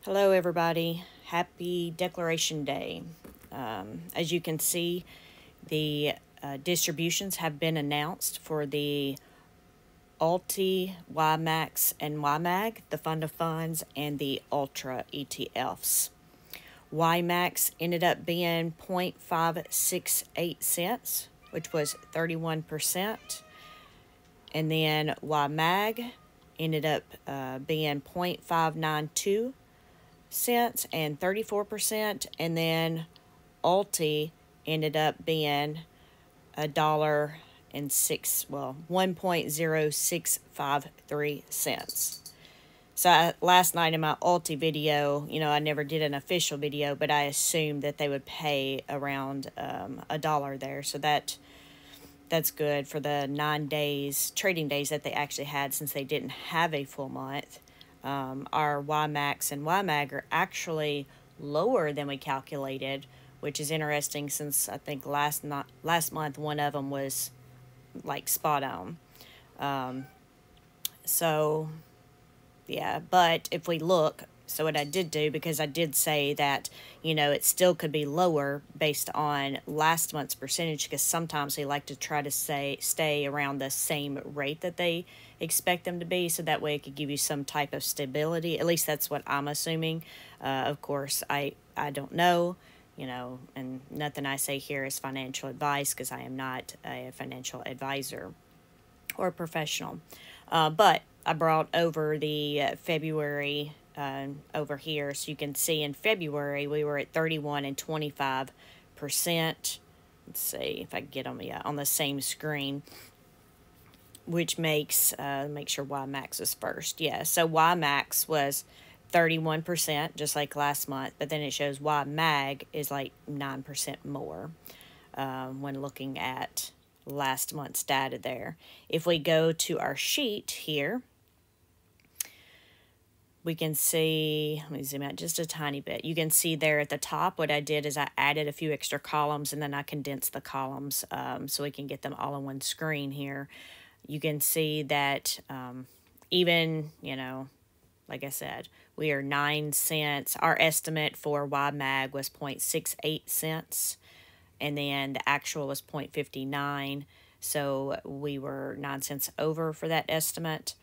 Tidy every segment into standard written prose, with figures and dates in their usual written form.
Hello everybody, happy Declaration Day. As you can see, the distributions have been announced for the Ulty, Ymax, and Ymag, the fund of funds, and the Ultra ETFs. Ymax ended up being 0.568 cents, which was 31%. And then Ymag ended up being 0.592 cents and 34%, and then Ulty ended up being $1.0653 cents. So last night in my Ulty video, I never did an official video, but I assumed that they would pay around $1 there. So that's good for the 9 days, trading days that they actually had, since they didn't have a full month. Our Ymax and Ymag are actually lower than we calculated, which is interesting since I think last month one of them was like spot on. So yeah, but if we look, so what I did do, because I did say that, it still could be lower based on last month's percentage, because sometimes they like to try to stay around the same rate that they expect them to be, so that way it could give you some type of stability. At least that's what I'm assuming. Of course, I don't know, and nothing I say here is financial advice, because I am not a financial advisor or professional. But I brought over the February over here, so you can see in February we were at 31 and 25%. Let's see if I can get on the same screen, which makes make sure Ymax is first. Yeah, so Ymax was 31%, just like last month, but then it shows Ymag is like 9% more when looking at last month's data there. If we go to our sheet here, we can see, let me zoom out just a tiny bit. You can see there at the top, what I did is I added a few extra columns, and then I condensed the columns so we can get them all on one screen here. You can see that even, like I said, we are 9 cents. Our estimate for Ymag was 0.68 cents, and then the actual was 0.59. So we were 9 cents over for that estimate.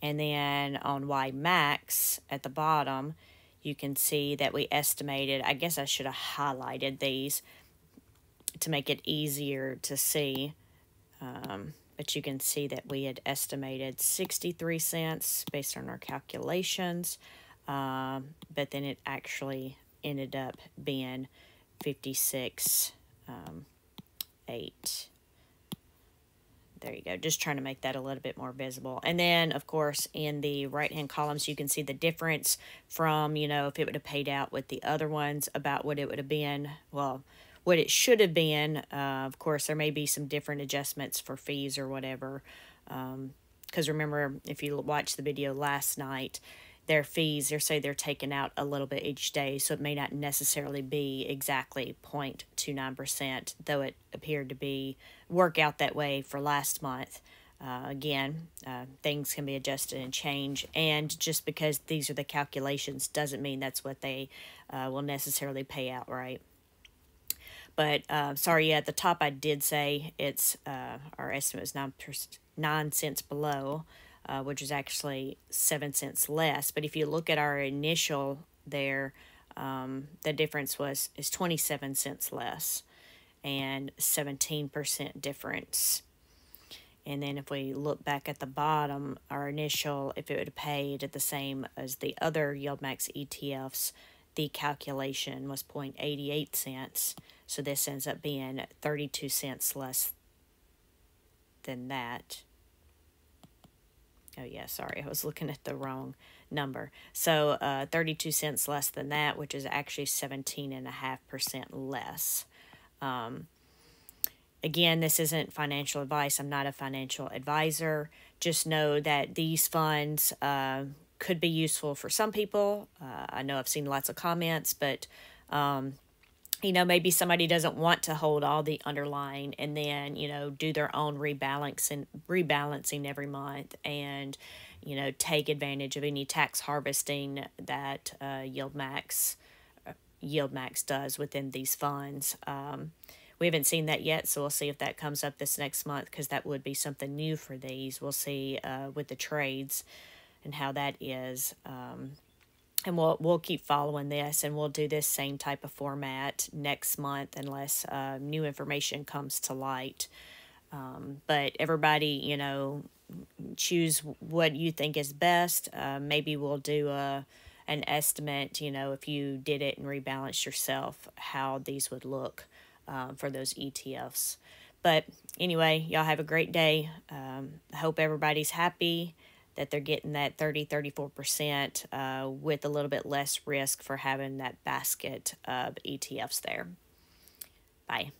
And then on Ymax at the bottom, you can see that we estimated, I guess I should have highlighted these to make it easier to see. But you can see that we had estimated 63 cents based on our calculations. But then it actually ended up being 56.8. There you go. Just trying to make that a little bit more visible. And then, of course, in the right-hand columns, you can see the difference from, if it would have paid out with the other ones, about what it would have been, well, what it should have been. Of course, there may be some different adjustments for fees or whatever. Because remember, if you watched the video last night, their fees, they're taken out a little bit each day, so it may not necessarily be exactly 0.29%, though it appeared to work out that way for last month. Again, things can be adjusted and change, and just because these are the calculations doesn't mean that's what they will necessarily pay out, right? But sorry, at the top I did say it's our estimate was 9 cents below, which is actually 7 cents less. But if you look at our initial there, the difference is 27 cents less and 17% difference. And then if we look back at the bottom, our initial, if it would have paid at the same as the other Ymax ETFs, the calculation was 0.88 cents. So this ends up being 32 cents less than that. Oh, yeah, sorry, I was looking at the wrong number. So 32 cents less than that, which is actually 17.5% less. Again, this isn't financial advice. I'm not a financial advisor. Just know that these funds could be useful for some people. I know I've seen lots of comments, but you know, maybe somebody doesn't want to hold all the underlying and then, you know, do their own rebalancing every month, and, you know, take advantage of any tax harvesting that Yieldmax does within these funds. We haven't seen that yet, so we'll see if that comes up this next month, because that would be something new for these. We'll see with the trades and how that is. And we'll keep following this, and we'll do this same type of format next month unless new information comes to light. But everybody, you know, choose what you think is best. Maybe we'll do an estimate, you know, if you did it and rebalanced yourself, how these would look for those ETFs. But anyway, y'all have a great day. I hope everybody's happy that they're getting that 34% with a little bit less risk for having that basket of ETFs there. Bye.